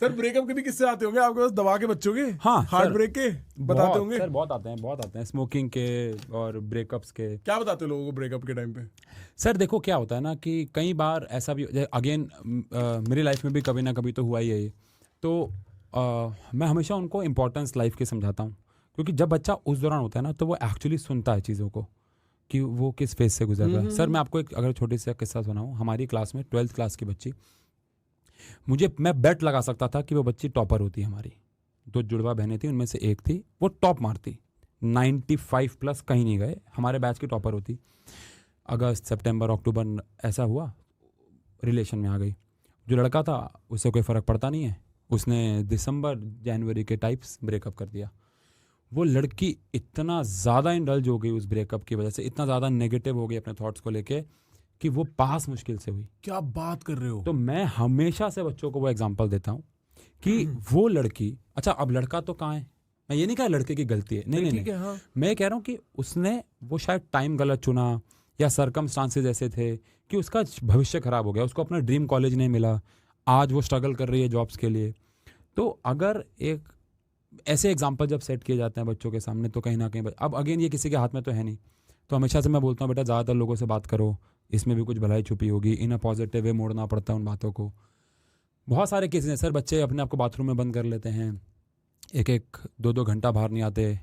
Sir breakup के भी किस्से आते होंगे आपके पास, दवा के बच्चों के? हाँ हार्ट सर, ब्रेक के बताते होंगे? सर बहुत आते हैं स्मोकिंग के और ब्रेकअप्स के। क्या बताते हो लोगों को ब्रेकअप के टाइम पे? सर देखो क्या होता है ना कि कई बार ऐसा भी अगेन मेरी लाइफ में भी कभी ना कभी तो हुआ ही है ये। तो मैं हमेशा उनको इम्पोर्टेंस लाइफ की समझाता हूँ, क्योंकि जब बच्चा उस दौरान होता है ना तो वो एक्चुअली सुनता है चीज़ों को कि वो किस फेज से गुजर रहा है। सर मैं आपको एक अगर छोटी सा किस्सा सुनाऊँ, हमारी क्लास में 12th क्लास की बच्ची, मैं बेट लगा सकता था कि वो बच्ची टॉपर होती है। हमारी 2 जुड़वा बहनें थी, उनमें से एक थी वो टॉप मारती, 95 प्लस कहीं नहीं गए, हमारे बैच की टॉपर होती। अगस्त सितंबर अक्टूबर ऐसा हुआ, रिलेशन में आ गई। जो लड़का था उससे कोई फ़र्क पड़ता नहीं है, उसने दिसंबर जनवरी के टाइप्स ब्रेकअप कर दिया। वो लड़की इतना ज़्यादा इंडल्ज हो गई उस ब्रेकअप की वजह से, इतना ज़्यादा नेगेटिव हो गई अपने थॉट्स को लेके कि वो पास मुश्किल से हुई। क्या बात कर रहे हो? तो मैं हमेशा से बच्चों को वो एग्जांपल देता हूँ कि वो लड़की, अच्छा अब लड़का तो कहाँ है, मैं ये नहीं कह लड़के की गलती है, नहीं, ठीक है, हाँ। मैं कह रहा हूँ कि उसने वो शायद टाइम गलत चुना या सरकमस्टांसेस ऐसे थे कि उसका भविष्य खराब हो गया, उसको अपना ड्रीम कॉलेज नहीं मिला, आज वो स्ट्रगल कर रही है जॉब्स के लिए। तो अगर एक ऐसे एग्जाम्पल जब सेट किए जाते हैं बच्चों के सामने तो कहीं ना कहीं अब अगेन ये किसी के हाथ में तो है नहीं, तो हमेशा से मैं बोलता हूँ बेटा ज़्यादातर लोगों से बात करो, इसमें भी कुछ भलाई छुपी होगी, इन अ पॉजिटिव वे मोड़ना पड़ता है उन बातों को। बहुत सारे केसेस हैं सर, बच्चे अपने आप को बाथरूम में बंद कर लेते हैं, 1-1 2-2 घंटा बाहर नहीं आते,